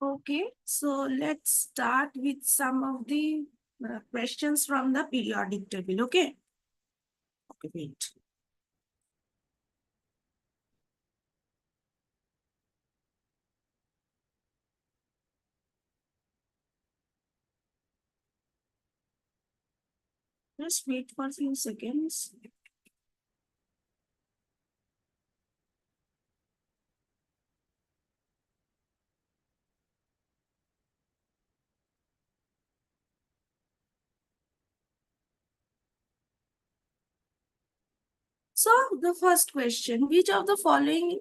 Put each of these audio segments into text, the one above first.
Okay, so let's start with some of the questions from the periodic table. Okay. Okay, wait. Just wait for a few seconds. So the first question, which of the following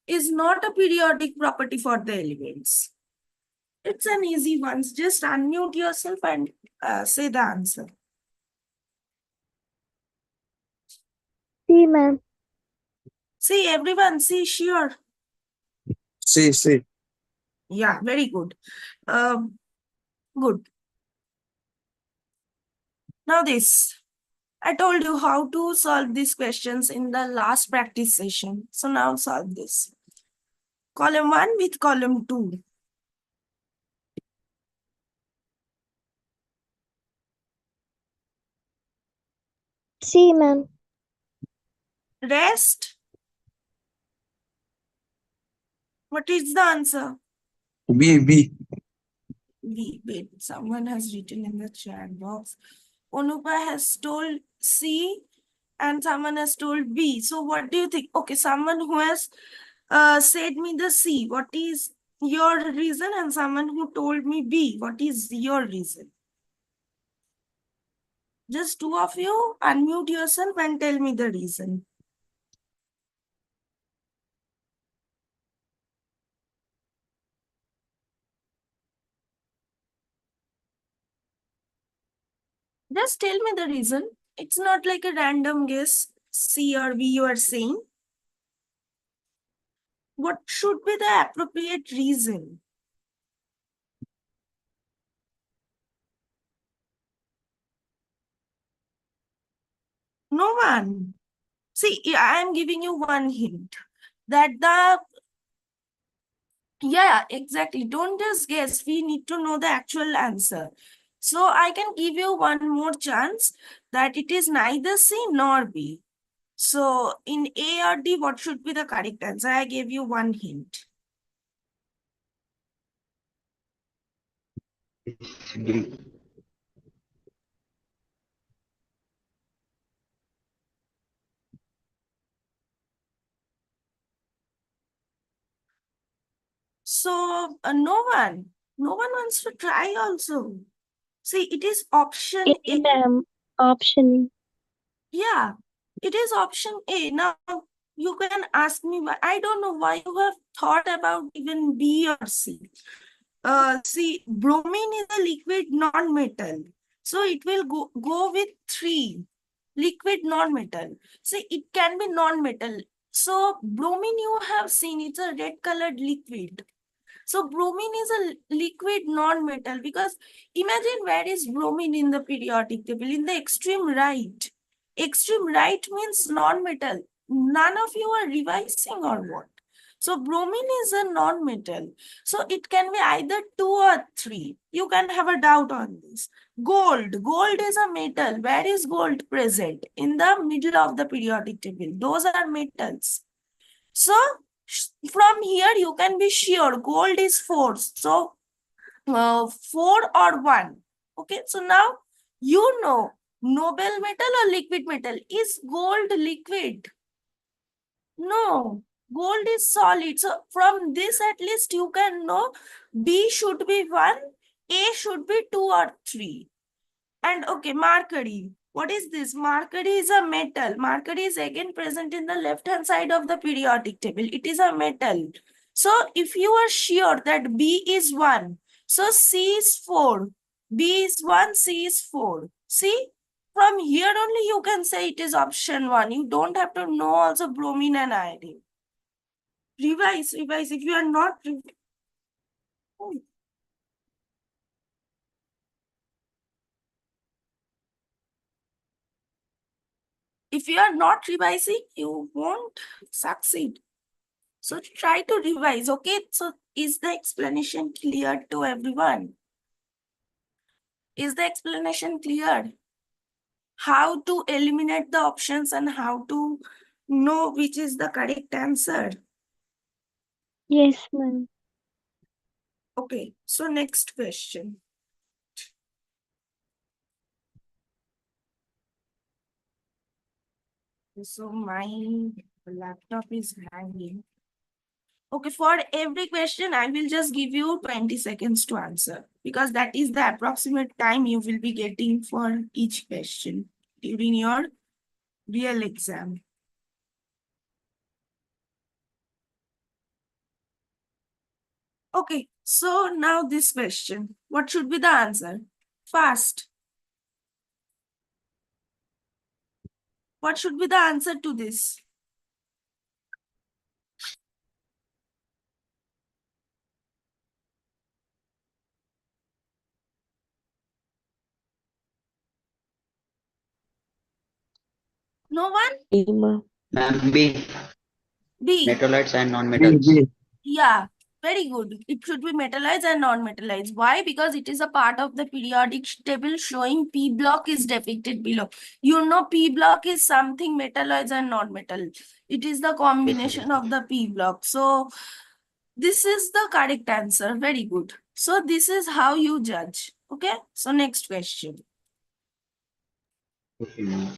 is not a periodic property for the elements? It's an easy one. Just unmute yourself and say the answer. See, ma'am. See, everyone, see, sure. See. Yeah, very good. Good. Now this. I told you how to solve these questions in the last practice session. So now solve this. Column 1 with column 2. See, ma'am. Rest. What is the answer? B. Wait, someone has written in the chat box. Onupa has told C and someone has told B. So what do you think? Okay, someone who has said me the C. What is your reason? And someone who told me B. What is your reason? Just two of you unmute yourself and tell me the reason. Just tell me the reason. It's not like a random guess, C or B you are saying. What should be the appropriate reason? No one. See, I am giving you one hint that yeah, exactly. Don't just guess. We need to know the actual answer. So I can give you one more chance that it is neither C nor B. So in A or D, what should be the correct answer? I gave you one hint. B. So no one wants to try also. See, it is option A, A. ma'am. Option Yeah, it is option A. Now you can ask me why. I don't know why you have thought about even B or C. See, bromine is a liquid non-metal. So it will go with 3. Liquid non-metal. See, it can be non-metal. So bromine you have seen, it's a red colored liquid. So bromine is a liquid non-metal because imagine where is bromine in the periodic table? In the extreme right. Extreme right means non-metal. None of you are revising or what? So bromine is a non-metal. So it can be either 2 or 3. You can have a doubt on this. Gold. Gold is a metal. Where is gold present? In the middle of the periodic table. Those are metals. So from here you can be sure gold is 4. So 4 or 1. Okay, so now you know noble metal or liquid metal. Is gold liquid? No, gold is solid. So from this at least you can know B should be 1, A should be 2 or 3. And okay, mercury. What is this? Mercury is a metal. Mercury is again present in the left hand side of the periodic table. It is a metal. So if you are sure that B is 1, so C is 4. B is 1, C is 4. See? From here only you can say it is option 1. You don't have to know also bromine and iodine. Revise. If you are not... If you are not revising, you won't succeed. So try to revise, okay? So is the explanation clear to everyone? Is the explanation clear? How to eliminate the options and how to know which is the correct answer? Yes, ma'am. Okay, so next question. So my laptop is hanging. Okay, for every question, I will just give you 20 seconds to answer because that is the approximate time you will be getting for each question during your real exam. Okay, so now this question. What should be the answer? Fast. What should be the answer to this? No one? B, ma'am. Ma'am, B. B. Metallites and B, non-metals. B. Yeah, very good. It should be metallized and non-metallized. Why? Because it is a part of the periodic table showing P block is depicted below. You know P block is something metallized and non-metal. It is the combination of the P block. So this is the correct answer. Very good. So this is how you judge. Okay. So next question. Okay, ma'am.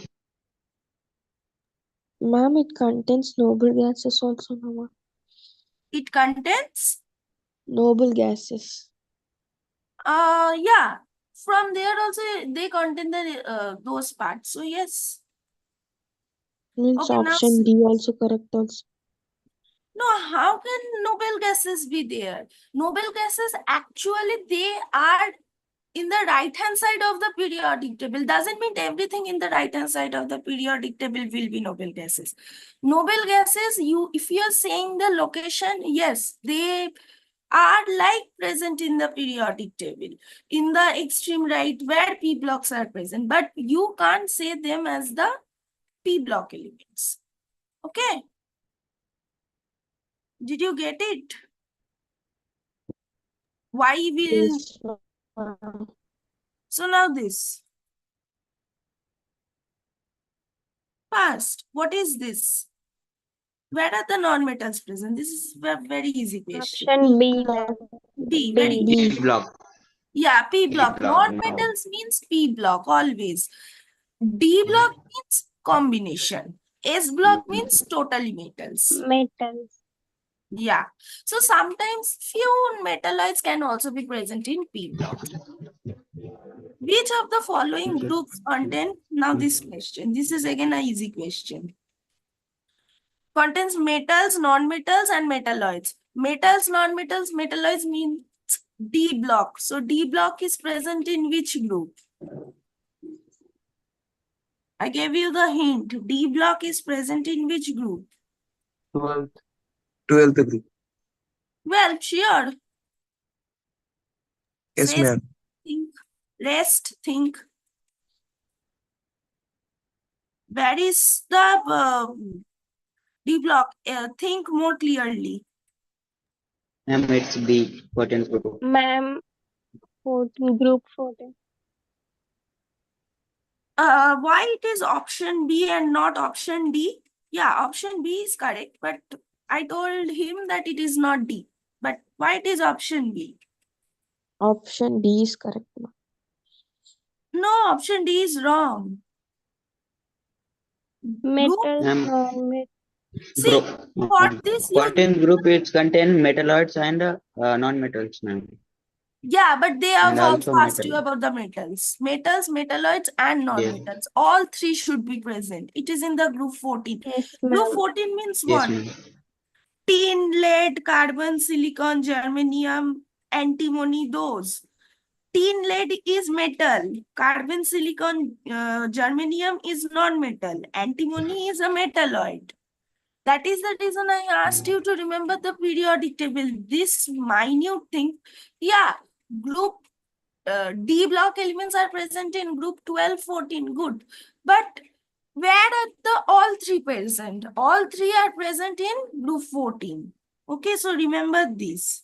Ma'am, it contains noble gases also, no, ma'am. It contains Noble gases. yeah. From there also they contain the those parts. So yes. Means Okay, now option D also correct also. no, how can noble gases be there? Noble gases actually they are in the right hand side of the periodic table. Doesn't mean everything in the right hand side of the periodic table will be noble gases. Noble gases, you if you are saying the location, yes, they are like present in the periodic table in the extreme right where p blocks are present, but you can't say them as the p block elements. Okay, did you get it? Why will Yes, ma'am. so now this past? What is this? Where are the non-metals present? This is a very easy question. Option B, ma'am. B, very B. good. P block. Yeah, P P block. block now. Non-metals means P block always. D block means combination. S block means totally metals. Metals. Yeah. So sometimes few metalloids can also be present in P block. Which of the following groups contain, now this question, this is again an easy question. Contains metals, non-metals and metalloids. Metals, non-metals, metalloids means D block. So D block is present in which group? I gave you the hint. D block is present in which group? 12th. 12th group. Well, sure. Yes, Say, ma'am. think, rest, think. Where is the D block? Think more clearly. Ma'am, it's B. 14th group. Ma'am, 14, group 14. Why it is option B and not option D? Yeah, option B is correct, but I told him that it is not D. But why it is option B? Option D is correct, ma'am. No, option D is wrong. Group, Metals, Ma'am, non-metals. see, group. for this you 14th group is contain metalloids and non-metals, ma'am. yeah, but they have And also also asked you metal. about the metals. Metals, metalloids, and Yes. non-metals. All three should be present. It is in the group 14. Yes, Group ma'am. 14 means Yes, what? ma'am. Tin, lead, carbon, silicon, germanium, antimony, those. Tin, lead is metal. Carbon, silicon, germanium is non-metal. Antimony is a metalloid. That is the reason I asked you to remember the periodic table. This minute thing, yeah, group D block elements are present in group 12, 14, good. But Where are the all three present? All three are present in group 14. Okay, so remember this.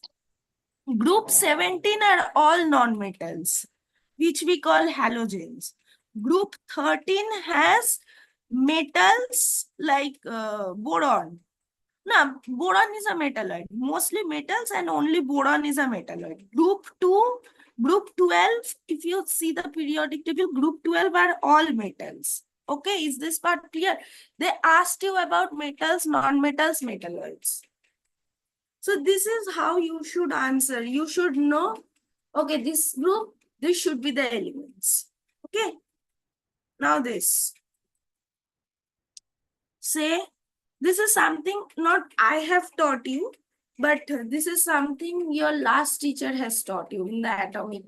Group 17 are all non-metals, which we call halogens. Group 13 has metals like boron. No, boron is a metalloid. Mostly metals and only boron is a metalloid. Group 2, group 12, if you see the periodic table, group 12 are all metals. Okay, is this part clear? They asked you about metals, non-metals, metalloids. So this is how you should answer. You should know, okay, this group, this should be the elements. Okay. Now this. Say, this is something not I have taught you, but this is something your last teacher has taught you in the atomic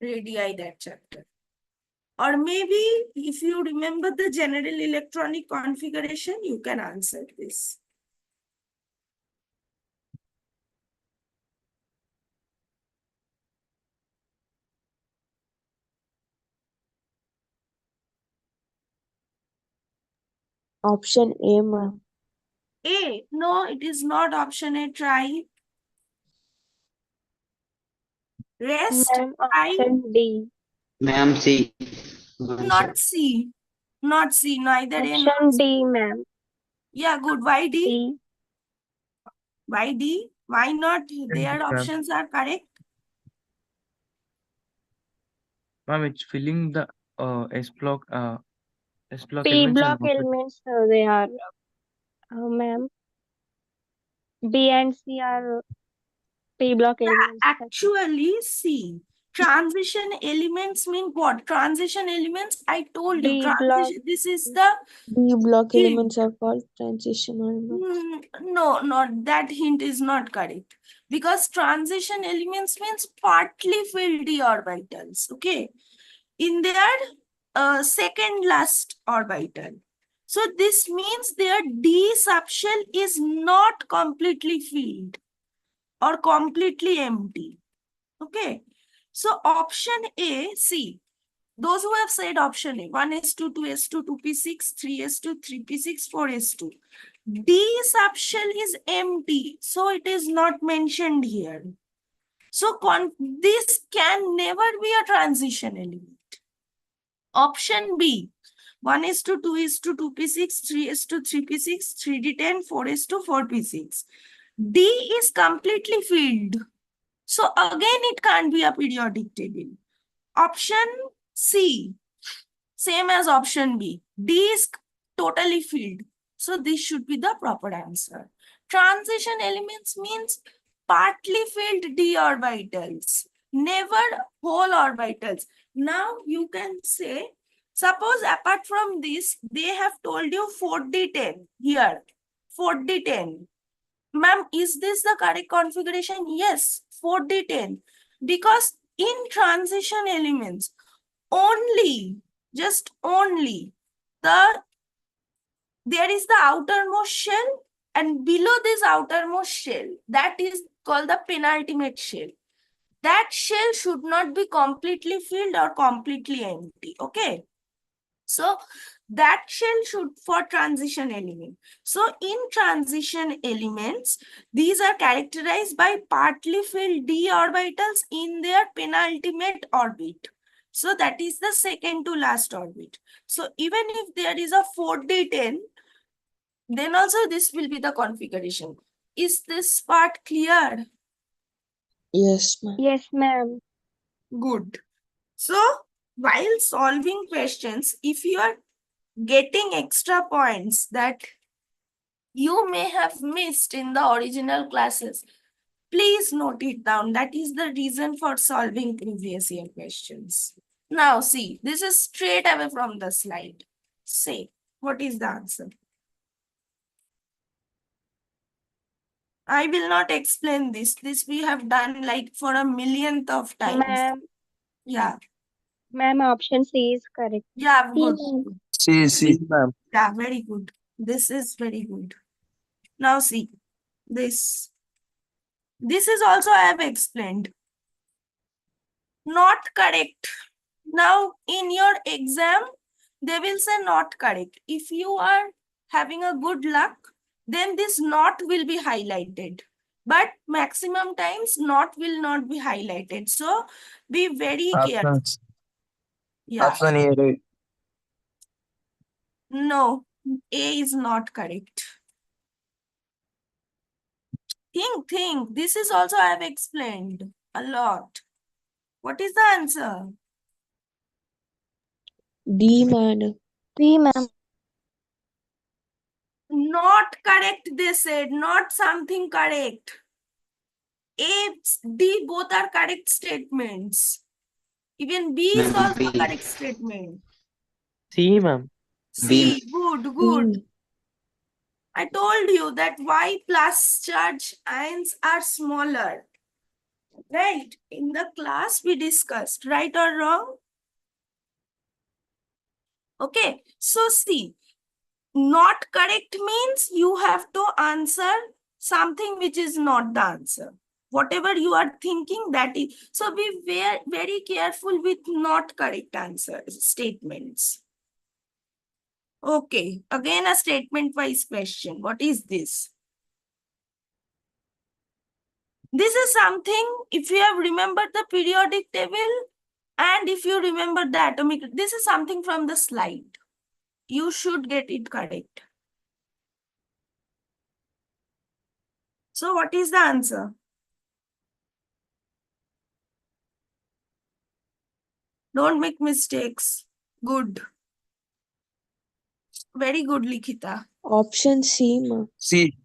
radii, that chapter. Or maybe if you remember the general electronic configuration, you can answer this. Option A, ma'am. A, no, it is not option A, try. Rest, Ma'am, try. option D. Ma'am, C. One Not side. C. Not C, neither A nor Option C. D, ma'am. Yeah, good. Why D? D. Why D? Why not? Their Ma'am, options are correct. ma'am, it's filling the S block P elements and block not elements, they are, ma'am. B and C are P block elements. Actually, see, transition elements mean what? Transition elements, I told you, D block. transition, this is the D block hint. elements are called transition elements. No, not that hint is not correct. Because transition elements means partly filled d orbitals, okay? In their second last orbital. So this means their d subshell is not completely filled or completely empty. Okay. So option A, see, those who have said option A, 1s2, 2s2, 2p6, 3s2, 3p6, 4s2. D subshell is empty, so it is not mentioned here. So this can never be a transition element. Option B, 1s2, 2s2, 2p6, 3s2, 3p6, 3d10, 4s2, 4p6. D is completely filled. So again, it can't be a periodic table. Option C, same as option B. D is totally filled. So this should be the proper answer. Transition elements means partly filled d orbitals, never whole orbitals. Now you can say, suppose apart from this, they have told you 4d10 here, 4d10. Ma'am, is this the correct configuration? Yes, 4d10. Because in transition elements, only, just only, there is the outermost shell, and below this outermost shell, that is called the penultimate shell. That shell should not be completely filled or completely empty. Okay. So that shell should for transition element. So in transition elements, these are characterized by partly filled d orbitals in their penultimate orbit. So that is the second to last orbit. So even if there is a 4d10, then also this will be the configuration. Is this part clear? Yes, ma'am. Yes, ma'am. Good. So while solving questions, if you are getting extra points that you may have missed in the original classes, please note it down. That is the reason for solving previous year questions. Now see, this is straight away from the slide. Say, what is the answer? I will not explain this. This we have done like for a millionth of times. Ma'am, Yeah. ma'am, option C is correct. Yeah, C, good. ma'am. C, ma'am. Yeah, very good. This is very good. Now see, this. This is also I have explained. Not correct. Now in your exam, they will say not correct. If you are having a good luck, then this not will be highlighted. But maximum times not will not be highlighted. So be very careful. Options. Yeah. Option A, right? No, A is not correct. Think. This is also I have explained a lot. What is the answer? D, madam. D, ma'am. Not correct, they said. Not something correct. A, D, both are correct statements. Even B is Ma'am, also a B. correct statement. C, ma'am. B. C, good. I told you that Y plus charge ions are smaller. Right? In the class we discussed, right or wrong? Okay, so see, not correct means you have to answer something which is not the answer. Whatever you are thinking, that is. So be very, very careful with not correct answers, statements. Okay, again a statement-wise question. What is this? This is something, if you have remembered the periodic table and if you remember the atomic, this is something from the slide. You should get it correct. So what is the answer? Don't make mistakes. Good. Very good, Likhita. Option C, ma'am. C.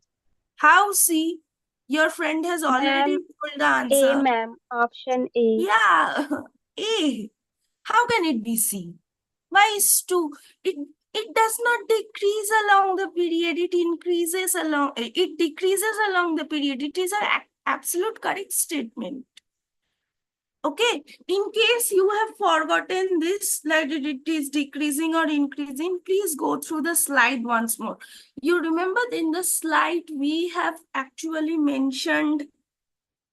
How C? Your friend has already Ma'am, told the A, answer. ma'am. Option A. Yeah. A. How can it be C? Why is 2? It does not decrease along the period. It increases along, it decreases along the period. It is an absolute correct statement. Okay, in case you have forgotten this, like it is decreasing or increasing, please go through the slide once more. You remember in the slide we have actually mentioned,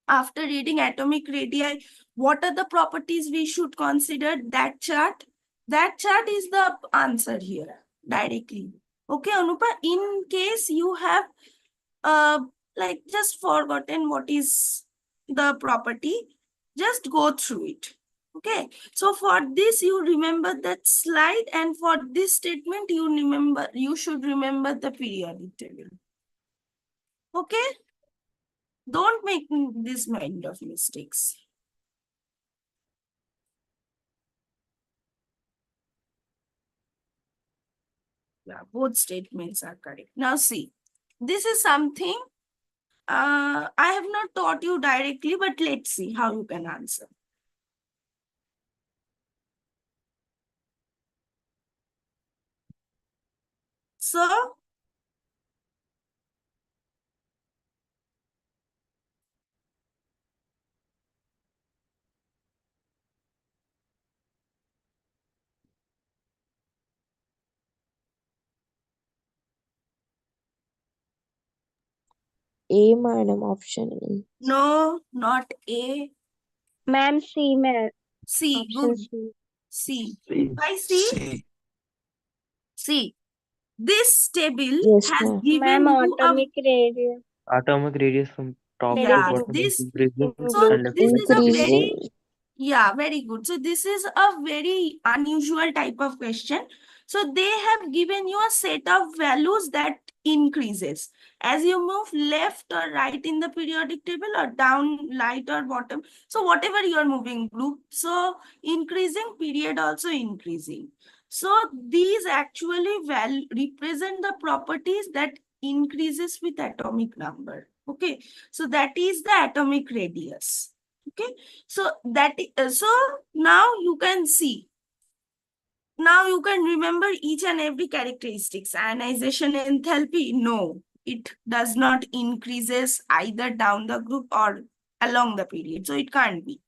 after reading atomic radii, what are the properties we should consider? That chart. That chart is the answer here directly. Okay, Anupa, in case you have like just forgotten what is the property, just go through it. Okay, so for this you remember that slide, and for this statement you should remember the periodic table. Okay, don't make this kind of mistakes. Yeah, both statements are correct. Now see, this is something I have not taught you directly, but let's see how you can answer. So, A, madam. Option A. no, not A, Ma'am, C, ma'am. C. Option Good. C. C. C. Why C? C. See, this table Yes, has ma'am. given Ma'am, you a, atomic radius. Atomic radius from top That to is yeah, bottom is this, increasing so and this left is a to very, increasing. yeah, very good. So this is a very unusual type of question. So they have given you a set of values that increases. As you move left or right in the periodic table, or down, right or bottom. So whatever you are moving group, so increasing, period also increasing. So these actually represent the properties that increases with atomic number. Okay, so that is the atomic radius. Okay, so so now you can see. Now you can remember each and every characteristics. Ionization enthalpy, no, it does not increases either down the group or along the period. So it can't be.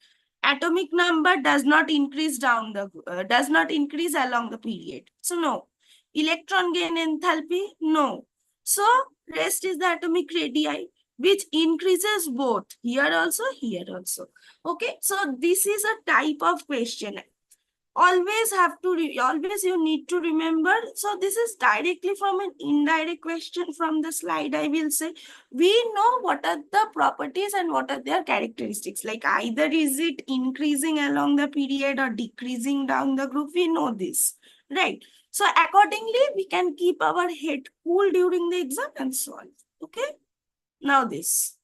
Atomic number does not increase does not increase along the period. So no. Electron gain enthalpy, no. So rest is the atomic radii, which increases both here also, here also. Okay, so this is a type of question. always you need to remember. So this is directly from an indirect question from the slide. I will say we know what are the properties and what are their characteristics. Like either is it increasing along the period or decreasing down the group. We know this, right? So accordingly, we can keep our head cool during the exam and solve. Okay. Now this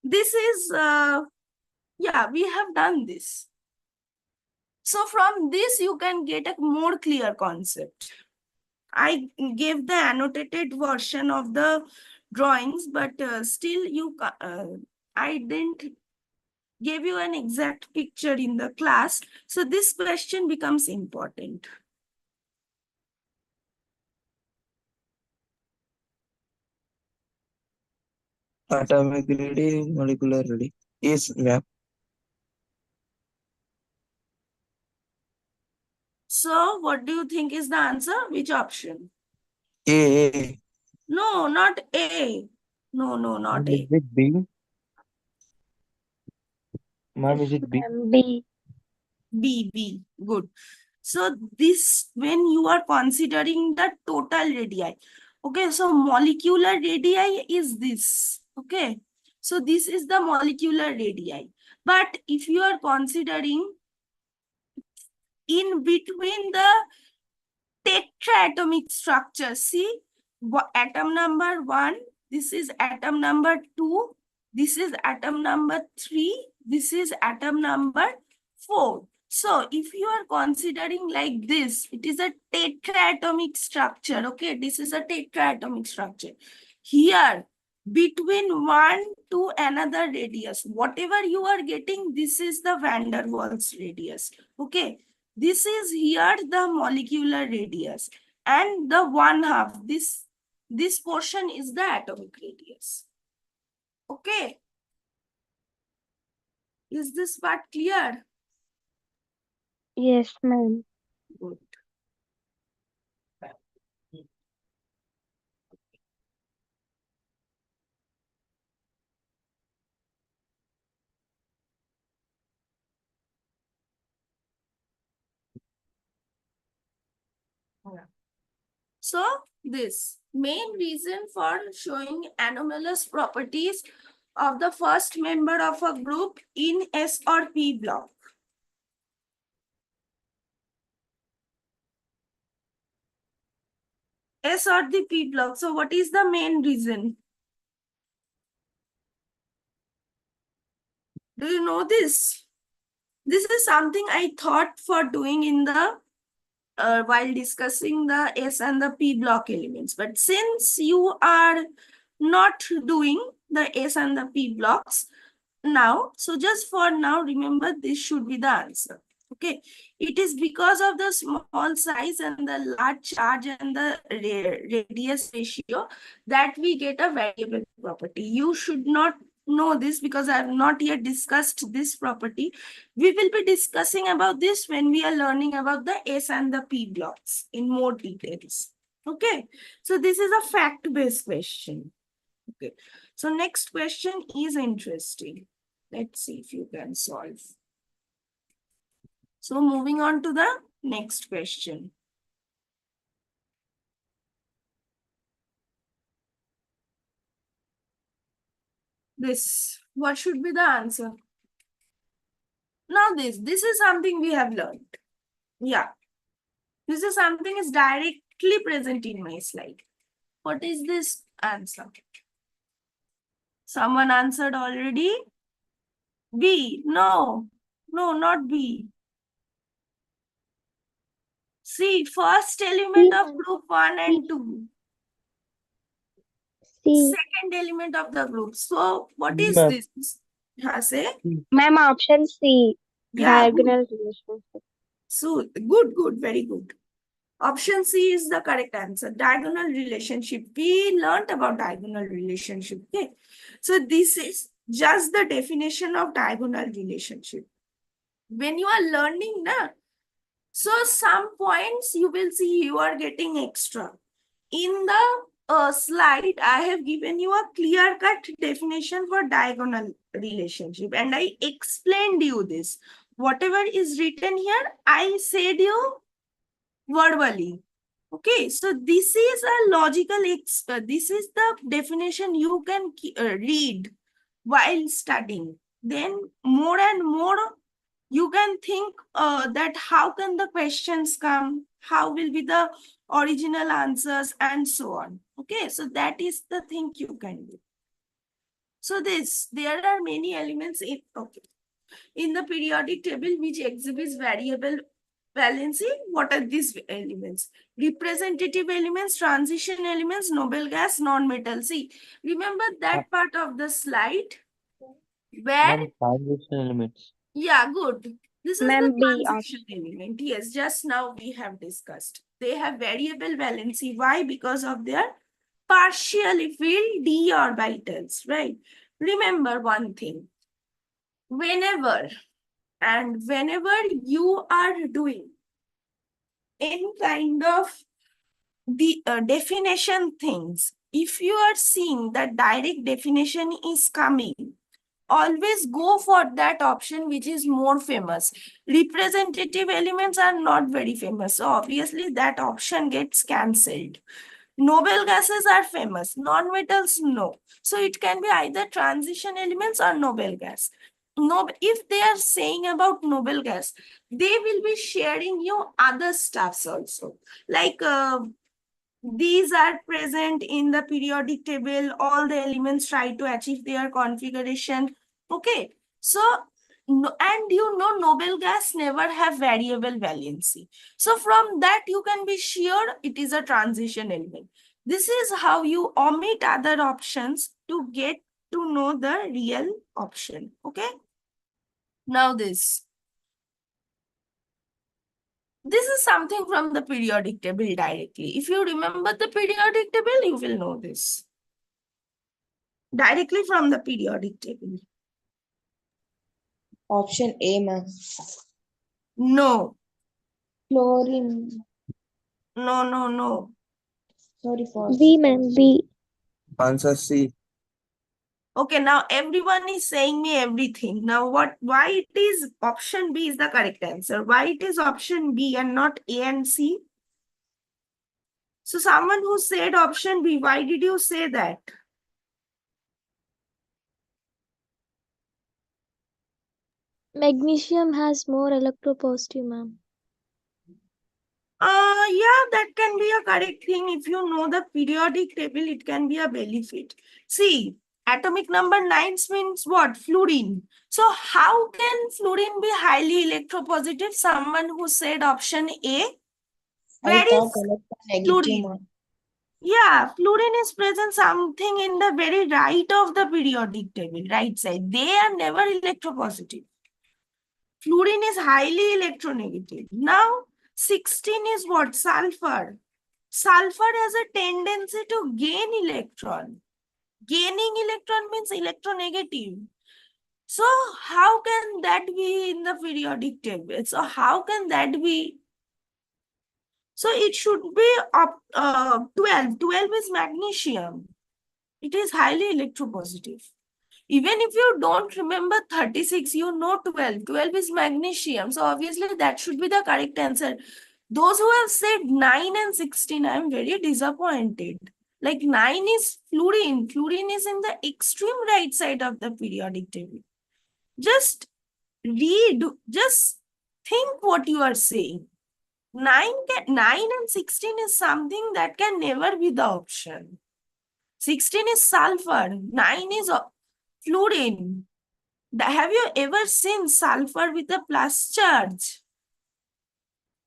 is yeah, we have done this. So from this, you can get a more clear concept. I gave the annotated version of the drawings, but still I didn't give you an exact picture in the class. So this question becomes important. Atomic ready, molecular ready. Yes, ma'am. So what do you think is the answer? Which option? A. No, not A. No, not Ma'am, is A. it B? Ma'am, is it B? B. B. Good. So this, when you are considering the total radii, okay, so molecular radii is this, okay. So this is the molecular radii. But if you are considering in between the tetraatomic structure, see, atom number 1, this is atom number 2, this is atom number 3, this is atom number 4. So if you are considering like this, it is a tetraatomic structure, okay? This is a tetraatomic structure. Here, between one to another radius, whatever you are getting, this is the van der Waals radius, okay? This is here the molecular radius, and the 1/2, this portion is the atomic radius. Okay. Is this part clear? Yes, ma'am. Good. So this main reason for showing anomalous properties of the first member of a group in S or P block. S or the P block. So what is the main reason? Do you know this? This is something I thought for doing in the while discussing the S and the P block elements. But since you are not doing the S and the P blocks now, so just for now, remember this should be the answer. Okay, it is because of the small size and the large charge and the radius ratio that we get a variable property. You should not know this because I have not yet discussed this property. We will be discussing about this when we are learning about the S and the P blocks in more details. Okay, so this is a fact-based question. Okay, so next question is interesting. Let's see if you can solve. So moving on to the next question. This, what should be the answer? Now this is something we have learned. Yeah, this is something is directly present in my slide. What is this answer? Someone answered already? B, no, not B. See, first element of group 1 and 2. C. Second element of the group. So what is Ma'am, this? Say? Ma'am, option C. Yeah, good. Diagonal relationship. So good, very good. Option C is the correct answer. Diagonal relationship. We learned about diagonal relationship. Okay. So this is just the definition of diagonal relationship. When you are learning, na, so some points you will see you are getting extra. In the slide, I have given you a clear-cut definition for diagonal relationship, and I explained you this. whatever is written here, I said you verbally. Okay, so this is a logical, this is the definition you can read while studying. Then more and more you can think that how can the questions come, how will be the original answers, and so on. Okay, so that is the thing you can do. So there are many elements in the periodic table which exhibits variable valency. What are these elements? Representative elements, transition elements, noble gas, non-metal. See, remember that part of the slide where, Ma'am, transition elements. yeah, good. This is the Ma'am, B transition option. element. Yes, just now we have discussed. They have variable valency. Why? Because of their partially filled d orbitals, right? Remember one thing. Whenever you are doing any kind of the definition things, if you are seeing that direct definition is coming, always go for that option which is more famous. Representative elements are not very famous, so obviously that option gets cancelled. Noble gases are famous, non-metals no. So it can be either transition elements or noble gas. No, if they are saying about noble gas, they will be sharing you other stuffs also, like these are present in the periodic table. All the elements try to achieve their configuration. Okay, so and you know noble gas never have variable valency. So from that you can be sure it is a transition element. This is how you omit other options to get to know the real option. Okay, now this is something from the periodic table directly. If you remember the periodic table, you will know this directly from the periodic table. Option A, ma'am. No, Chlorine. no. Sorry for B, ma'am, B. Answer C. Okay, now everyone is saying me everything. Now why it is option B is the correct answer? Why it is option B and not A and C? So someone who said option B, why did you say that? Magnesium has more electropositive, ma'am. Yeah, that can be a correct thing. If you know the periodic table, it can be a benefit. See, atomic number 9 means what? Fluorine. So how can fluorine be highly electropositive? Someone who said option A. I Where thought is electronegative, fluorine? ma'am. Yeah, fluorine is present something in the very right of the periodic table, right side. They are never electropositive. Fluorine is highly electronegative. Now, 16 is what? Sulfur. Sulfur has a tendency to gain electron. Gaining electron means electronegative. So, how can that be in the periodic table? So, how can that be? So, it should be up 12. 12 is magnesium. It is highly electropositive. Even if you don't remember 36, you know 12. 12 is magnesium. So obviously that should be the correct answer. Those who have said 9 and 16, I am very disappointed. Like 9 is fluorine. Fluorine is in the extreme right side of the periodic table. Just read, just think what you are saying. 9 and 16 is something that can never be the option. 16 is sulfur, 9 is fluorine. Have you ever seen sulfur with a plus charge?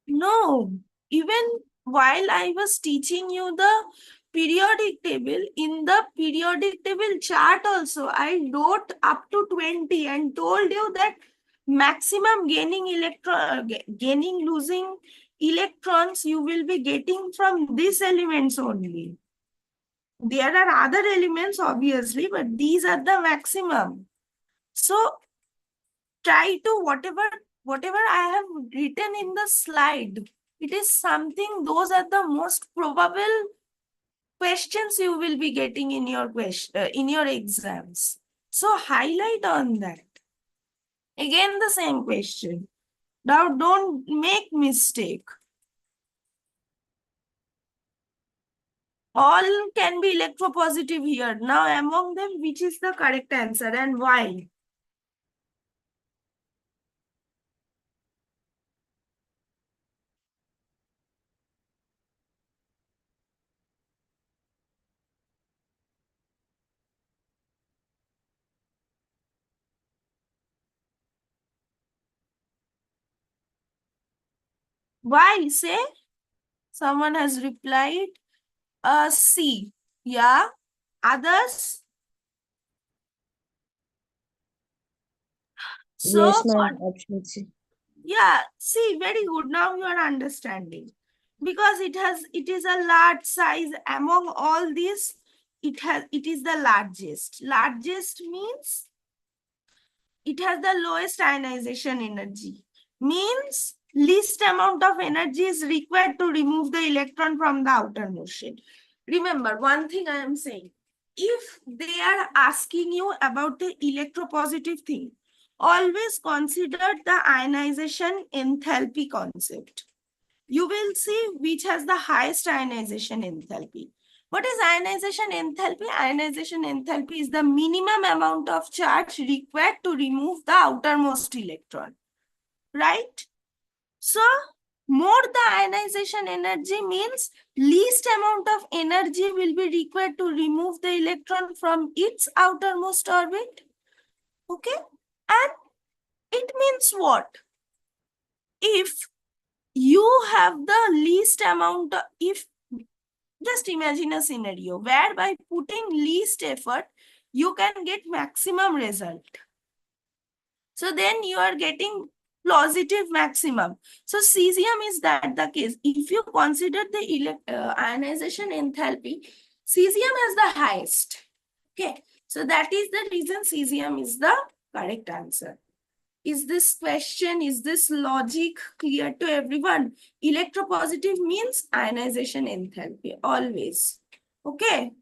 No. Even while I was teaching you the periodic table, in the periodic table chart also, I wrote up to 20 and told you that maximum gaining, losing electrons you will be getting from these elements only. There are other elements obviously, but these are the maximum. So try to whatever I have written in the slide, it is something, those are the most probable questions you will be getting in your in your exams. So highlight on that. Again, the same question. Now, don't make mistake. All can be electropositive here. Now, among them, which is the correct answer and why? Why? Say, someone has replied, C. Yeah. Others? So, Yes, ma'am. Option C. yeah, see, very good. Now you are understanding. Because it is a large size among all these, it is the largest. Largest means it has the lowest ionization energy. Means least amount of energy is required to remove the electron from the outermost shell. Remember, one thing I am saying, if they are asking you about the electropositive thing, always consider the ionization enthalpy concept. You will see which has the highest ionization enthalpy. What is ionization enthalpy? Ionization enthalpy is the minimum amount of charge required to remove the outermost electron, right? So, more the ionization energy means least amount of energy will be required to remove the electron from its outermost orbit. Okay? And it means what? If you have the least amount of, if just imagine a scenario where by putting least effort, you can get maximum result. So then you are getting positive maximum. So cesium is that the case. If you consider the ionization enthalpy, cesium has the highest. Okay. So that is the reason cesium is the correct answer. Is this question, is this logic clear to everyone? Electropositive means ionization enthalpy, always. Okay.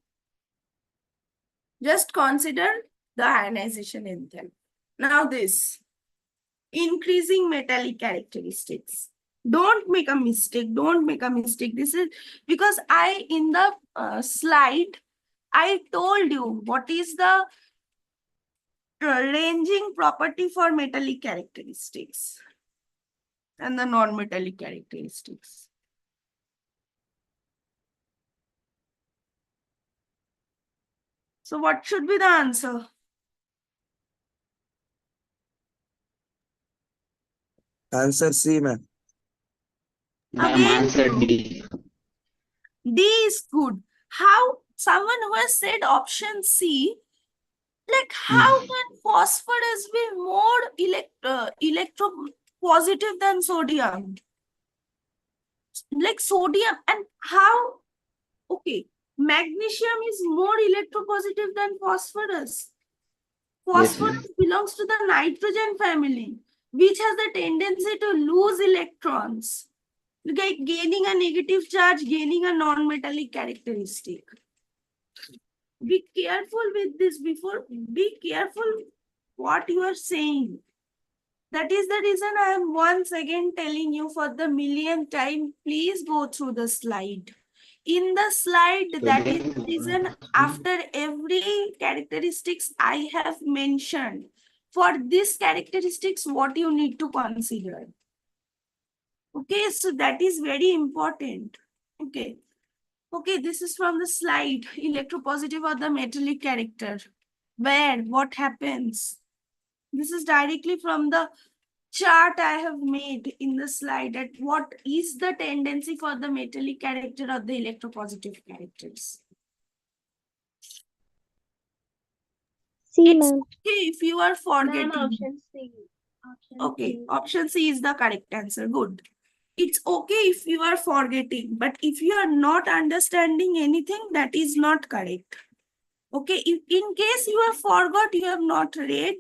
Just consider the ionization enthalpy. Now this, increasing metallic characteristics. Don't make a mistake. Don't make a mistake. This is because in the slide, I told you what is the ranging property for metallic characteristics and the non-metallic characteristics. So what should be the answer? Answer C, ma'am. Ma'am, Again, answer you. D. D is good. How someone who has said option C, like how can phosphorus be more electropositive than sodium? Like sodium, and how? Okay, magnesium is more electropositive than phosphorus. Yes, ma'am. Phosphorus belongs to the nitrogen family, which has the tendency to lose electrons, like gaining a negative charge, gaining a non-metallic characteristic. Be careful with this before, be careful what you are saying. That is the reason I am once again telling you for the millionth time, please go through the slide. In the slide, that is the reason after every characteristics I have mentioned, for these characteristics, what you need to consider. Okay, so that is very important. Okay. Okay, this is from the slide, electropositive or the metallic character. Where, what happens? This is directly from the chart I have made in the slide at what is the tendency for the metallic character or the electropositive characters. C, It's ma'am. okay if you are Ma'am, forgetting. option C. Option Okay, C. option C is the correct answer. Good. It's okay if you are forgetting, but if you are not understanding anything, that is not correct. Okay, if in case you have forgot, you have not read,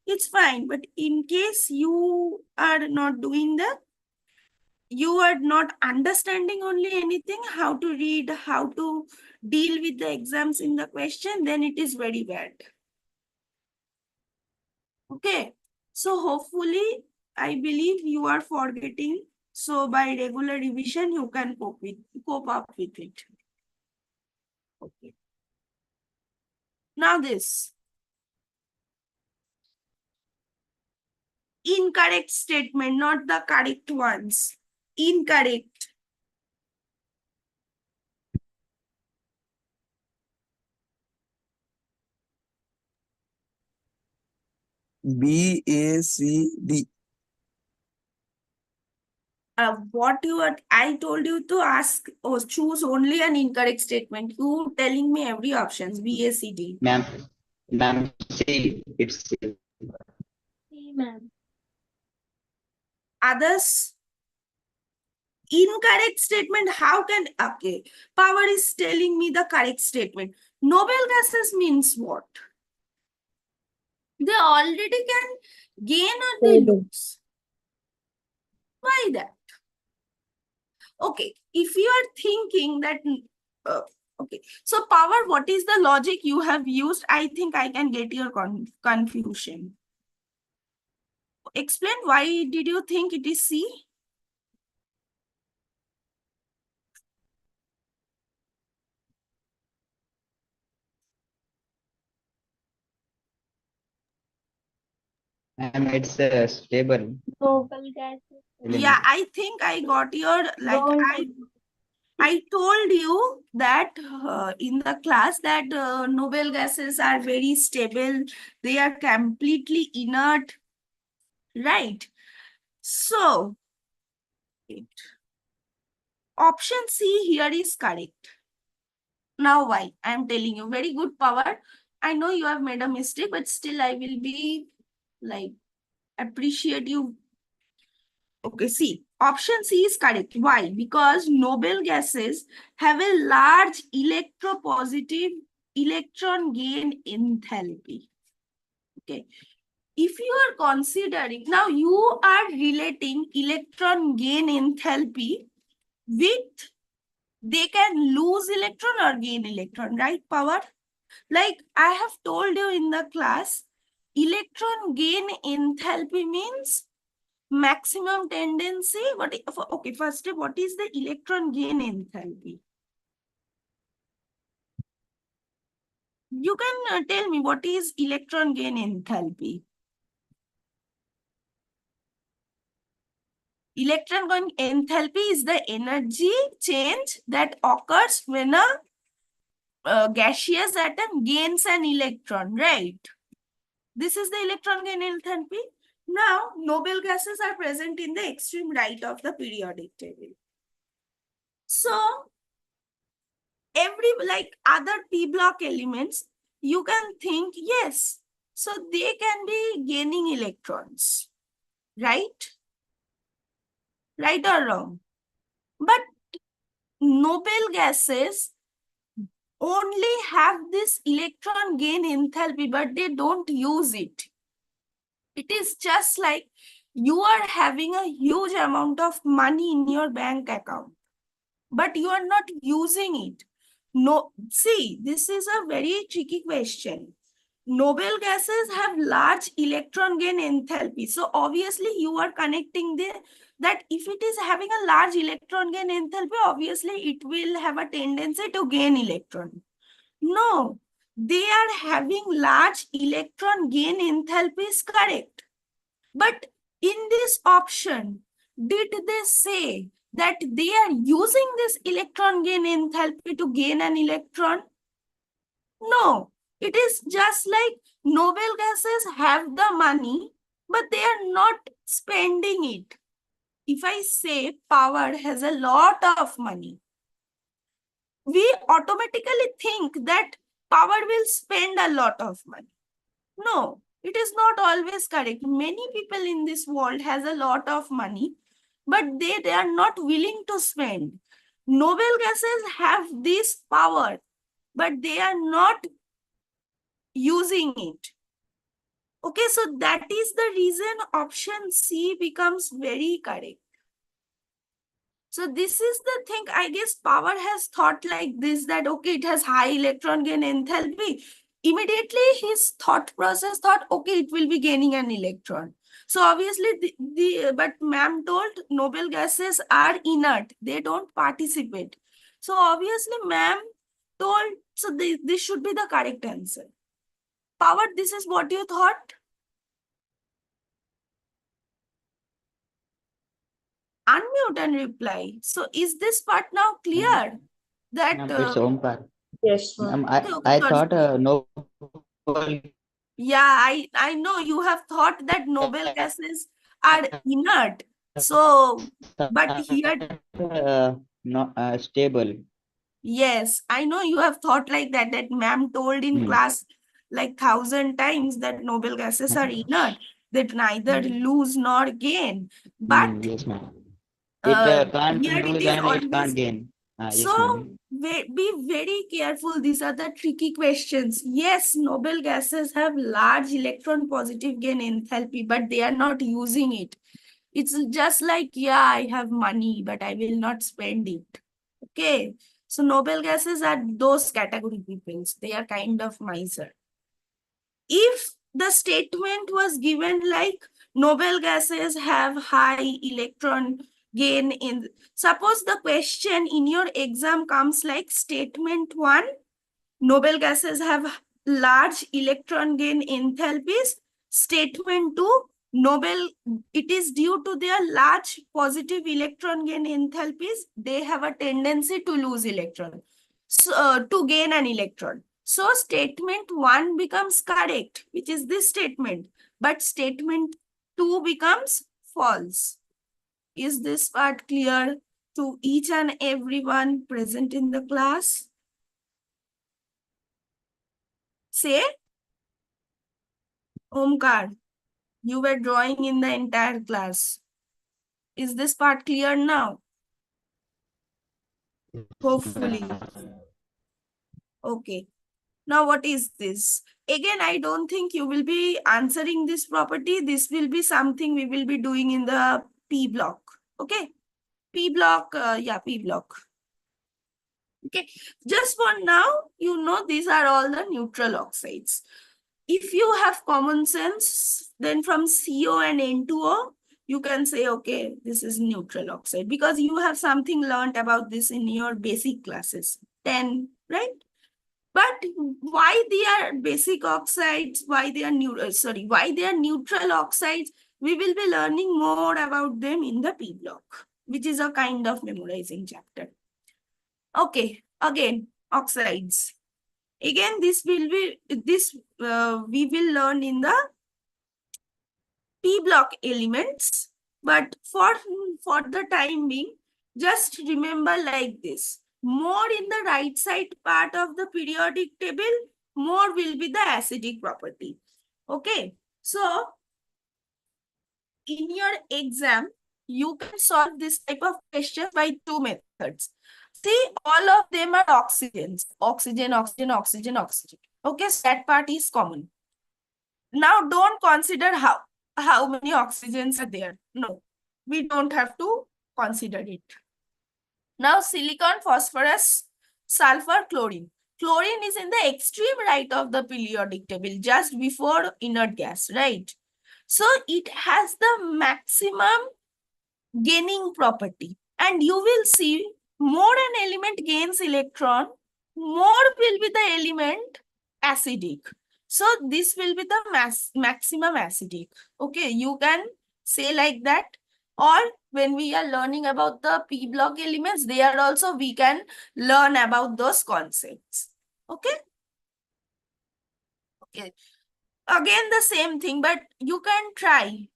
it's fine. But in case you are not doing that, you are not understanding only anything, how to read, how to deal with the exams in the question, then it is very bad. Okay. So hopefully, I believe you are forgetting. So by regular revision, you can cope up with it. Okay. Now this. Incorrect statement, not the correct ones. Incorrect. B, A, C, D. I told you to ask or choose only an incorrect statement. You telling me every options, B, A, C, D. Ma'am, C, it's C. C, ma'am. Others, incorrect statement. How can, okay, power is telling me the correct statement. Noble gases means what? They already can gain or they Stable. lose. Why that? Okay, if you are thinking that, okay, so power, what is the logic you have used? I think I can get your confusion. Explain why did you think it is C? Ma'am, it's stable Noble gases Yeah, element. I think I got your, like, don't. I told you that in the class that noble gases are very stable. They are completely inert, right? So, option C here is correct. Now why? I am telling you, very good power. I know you have made a mistake, but still I will be like, appreciate you. Okay, see, option C is correct. Why? Because noble gases have a large electropositive electron gain enthalpy. Okay. If you are considering, now you are relating electron gain enthalpy with they can lose electron or gain electron, right? Power. Like I have told you in the class, electron gain enthalpy means maximum tendency. Okay, first, what is the electron gain enthalpy? You can tell me what is electron gain enthalpy? Electron gain enthalpy is the energy change that occurs when a gaseous atom gains an electron, right? This is the electron gain enthalpy. Now, noble gases are present in the extreme right of the periodic table. So, like other p block elements, you can think, yes, so they can be gaining electrons, right? Right or wrong? But noble gases only have this electron gain enthalpy, but they don't use it. It is just like you are having a huge amount of money in your bank account, but you are not using it. No, see, this is a very tricky question. Noble gases have large electron gain enthalpy. So obviously you are connecting that if it is having a large electron gain enthalpy, obviously it will have a tendency to gain electron. No, they are having large electron gain enthalpy is correct. But in this option, did they say that they are using this electron gain enthalpy to gain an electron? No, it is just like noble gases have the money, but they are not spending it. If I say power has a lot of money, we automatically think that power will spend a lot of money. No, it is not always correct. Many people in this world has a lot of money, but they are not willing to spend. Noble gases have this power, but they are not using it. Okay, so that is the reason option C becomes very correct. So this is the thing, I guess power has thought like this, that okay, it has high electron gain enthalpy. Immediately his thought process thought, okay, it will be gaining an electron. So obviously, but ma'am told noble gases are inert. They don't participate. So obviously, ma'am told, so this should be the correct answer. Power, this is what you thought? Unmute and reply. So is this part now clear? That, Ma'am, it's Omkar. Yes, Ma'am, ma'am. I sorry, thought sorry. noble Yeah, I know you have thought that noble gases are inert. So, but here, not stable. yes, I know you have thought like that, that ma'am told in Hmm. class like 1,000 times that noble gases are inert, that neither lose nor gain. But Yes, ma'am. It can't here it lose is and it can't always. gain. So Yes, ma'am. be very careful. These are the tricky questions. Yes, noble gases have large electron positive gain enthalpy, but they are not using it. It's just like, yeah, I have money, but I will not spend it. Okay. So noble gases are those category peoples. They are kind of miser. If the statement was given like noble gases have high electron gain in, suppose the question in your exam comes like statement 1, noble gases have large electron gain enthalpies. Statement 2, noble, it is due to their large positive electron gain enthalpies, they have a tendency to lose electron, so, to gain an electron. So statement 1 becomes correct, which is this statement, but statement 2 becomes false. Is this part clear to each and everyone present in the class? Say, Omkar, you were drawing in the entire class. Is this part clear now? Hopefully. Okay. Now what is this? Again, I don't think you will be answering this property. This will be something we will be doing in the P block. Okay. P block, yeah, P block. Okay. Just for now, you know, these are all the neutral oxides. If you have common sense, then from CO and N2O, you can say, okay, this is neutral oxide, because you have something learned about this in your basic classes, 10, right? But why they are basic oxides, why they are why they are neutral oxides, we will be learning more about them in the P block, which is a kind of memorizing chapter. Okay, again, oxides. Again, this will be, we will learn in the P block elements, but for the time being, just remember like this. More in the right side part of the periodic table, more will be the acidic property. Okay, so in your exam, you can solve this type of question by 2 methods. See, all of them are oxygens. Oxygen, oxygen, oxygen, oxygen. Okay, so that part is common. Now don't consider how many oxygens are there. No, we don't have to consider it. Now silicon, phosphorus, sulfur, chlorine. Chlorine is in the extreme right of the periodic table, just before inert gas, right? So it has the maximum gaining property. And you will see more an element gains electron, more will be the element acidic. So this will be the maximum acidic. Okay, you can say like that. Or when we are learning about the P block elements, there also we can learn about those concepts. Okay. Okay. Again, the same thing, but you can try.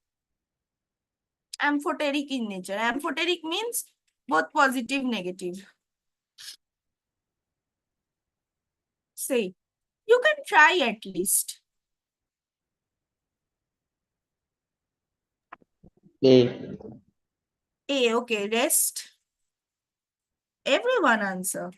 Amphoteric in nature. Amphoteric means both positive, negative. Say, you can try at least. Okay. A, okay, rest. Everyone answer.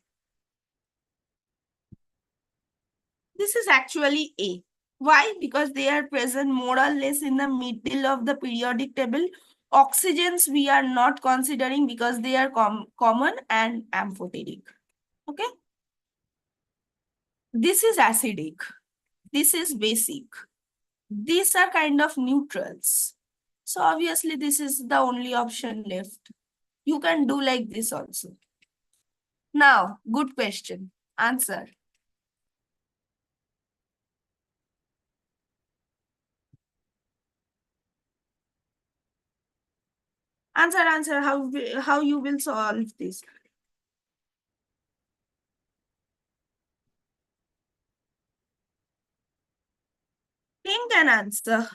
This is actually A. Why? Because they are present more or less in the middle of the periodic table. Oxygens we are not considering because they are common and amphoteric. Okay. This is acidic. This is basic. These are kind of neutrals. So obviously this is the only option left. You can do like this also. Now, good question. Answer. Answer how you will solve this. Think and answer.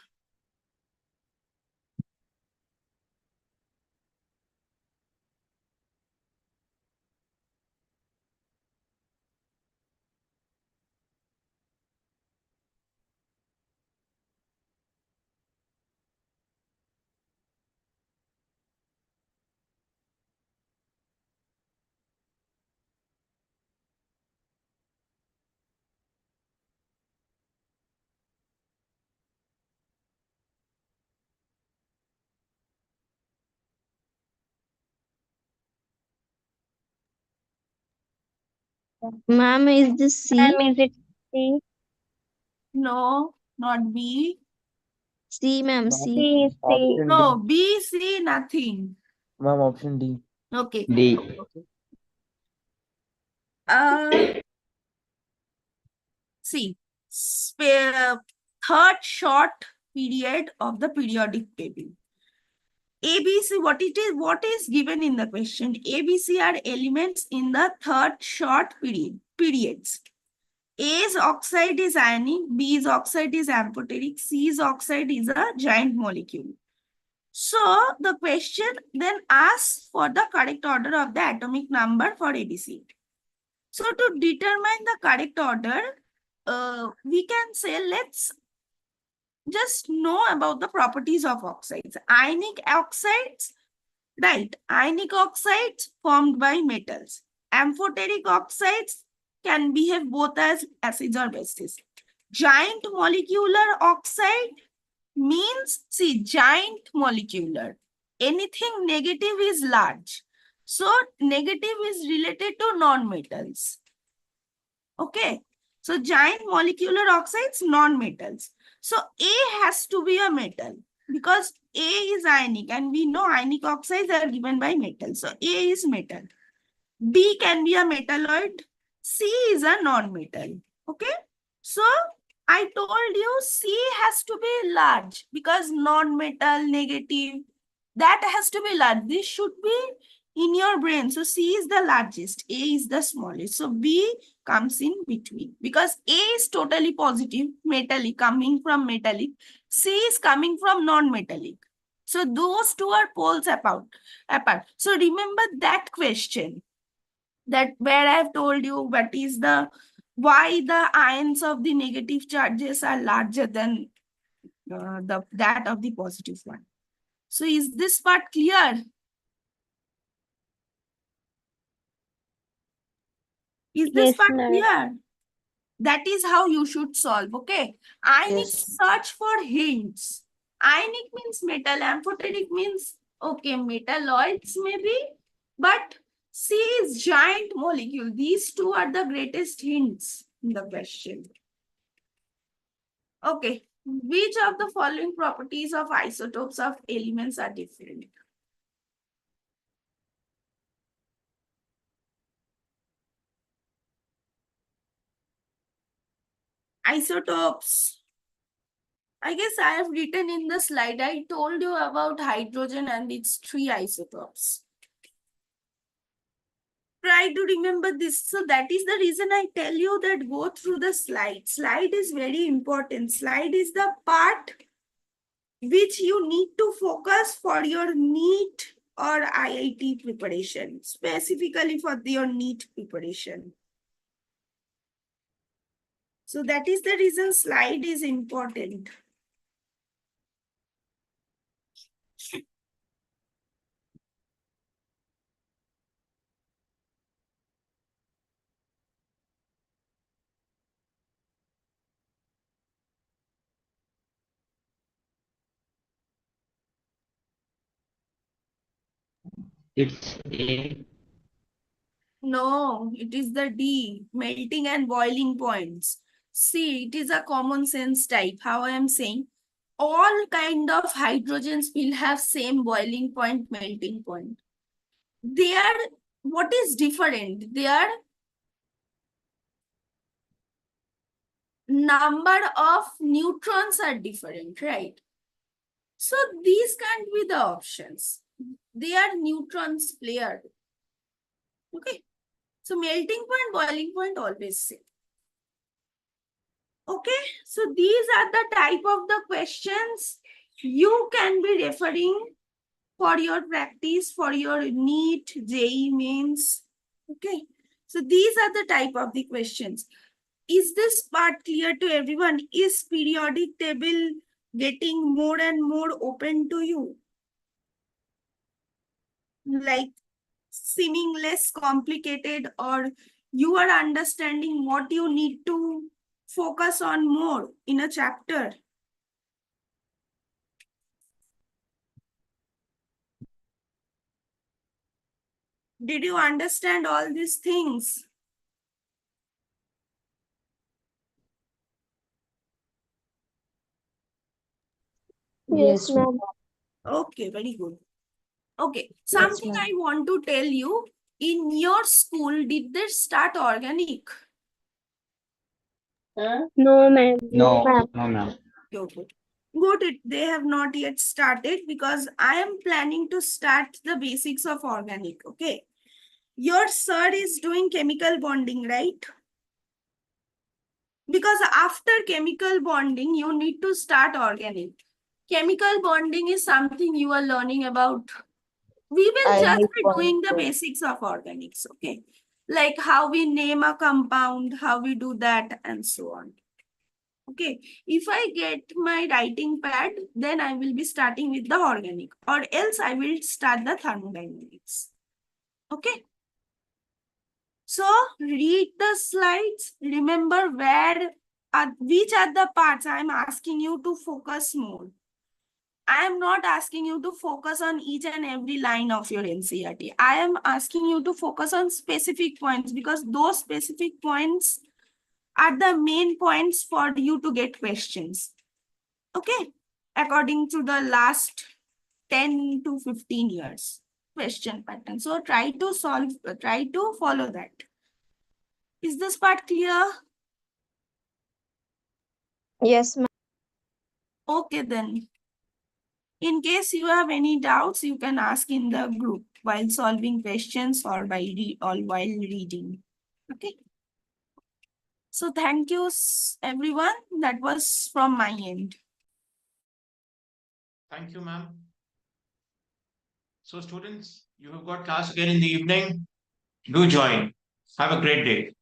Ma'am, is this C? Ma'am, is it C? No, not B. C, ma'am, Ma'am, C. C is C. option D. No, B, C, nothing. Ma'am, option D. Okay. D. See, third short period of the periodic table. ABC, what is given in the question? ABC are elements in the third short periods. A's oxide is ionic, B's oxide is amphoteric, C's oxide is a giant molecule. So the question then asks for the correct order of the atomic number for ABC. So to determine the correct order, we can say let's just know about the properties of oxides. Ionic oxides, right? Ionic oxides formed by metals. Amphoteric oxides can behave both as acids or bases. Giant molecular oxide means, see, giant molecular. Anything negative is large. So negative is related to non-metals. Okay. So giant molecular oxides, non-metals. So A has to be a metal because A is ionic and we know ionic oxides are given by metal. So A is metal. B can be a metalloid. C is a non-metal. Okay. So I told you C has to be large because non-metal, negative, that has to be large. This should be in your brain. So C is the largest, A is the smallest. So B comes in between because A is totally positive, metallic, coming from metallic. C is coming from non-metallic. So those two are poles apart. So remember that question, that where I've told you what is the why the ions of the negative charges are larger than that of the positive one. So is this part clear? Is this Yes, part ma'am. clear? That is how you should solve. Okay. Ionic Yes. search for hints. Ionic means metal, amphoteric means okay, metalloids maybe, but C is giant molecule. These two are the greatest hints in the question. Okay. Which of the following properties of isotopes of elements are different? Isotopes. I guess I have written in the slide. I told you about hydrogen and its 3 isotopes. Try to remember this. So that is the reason I tell you that go through the slide. Slide is very important. Slide is the part which you need to focus for your NEET or IIT preparation, specifically for your NEET preparation. So that is the reason slide is important. It's A. No, it is the D, melting and boiling points. See, it is a common sense type. How I am saying, all kind of hydrogens will have same boiling point, melting point. They are, what is different? Their number of neutrons are different, right? So these can't be the options. They are neutrons layered. Okay. So melting point, boiling point, always same. Okay. So these are the type of the questions you can be referring for your practice, for your Neet, JEE mains. Okay. So these are the type of the questions. Is this part clear to everyone? Is periodic table getting more and more open to you? Like seeming less complicated, or you are understanding what you need to focus on more in a chapter? Did you understand all these things? Yes, Yes, ma'am. ma'am. Okay, very good. Okay, Yes, something ma'am. I want to tell you. In your school, did they start organic? No, ma'am. No, Ma'am. no, ma'am. Okay. Good, they have not yet started because I am planning to start the basics of organic. Okay. Your sir is doing chemical bonding, right? Because after chemical bonding, you need to start organic. Chemical bonding is something you are learning about. We will just Ionic be bond. doing the basics of organics, okay? Like how we name a compound, how we do that, and so on. Okay, if I get my writing pad, then I will be starting with the organic, or else I will start the thermodynamics. Okay. So read the slides. Remember which are the parts I am asking you to focus more. I am not asking you to focus on each and every line of your NCERT. I am asking you to focus on specific points because those specific points are the main points for you to get questions. Okay, according to the last 10 to 15 years question pattern. So try to follow that. Is this part clear? Yes, ma'am. Okay, then. In case you have any doubts, you can ask in the group while solving questions or while reading. Okay. So thank you, everyone. That was from my end. Thank you, ma'am. So, students, you have got class again in the evening. Do join. Have a great day.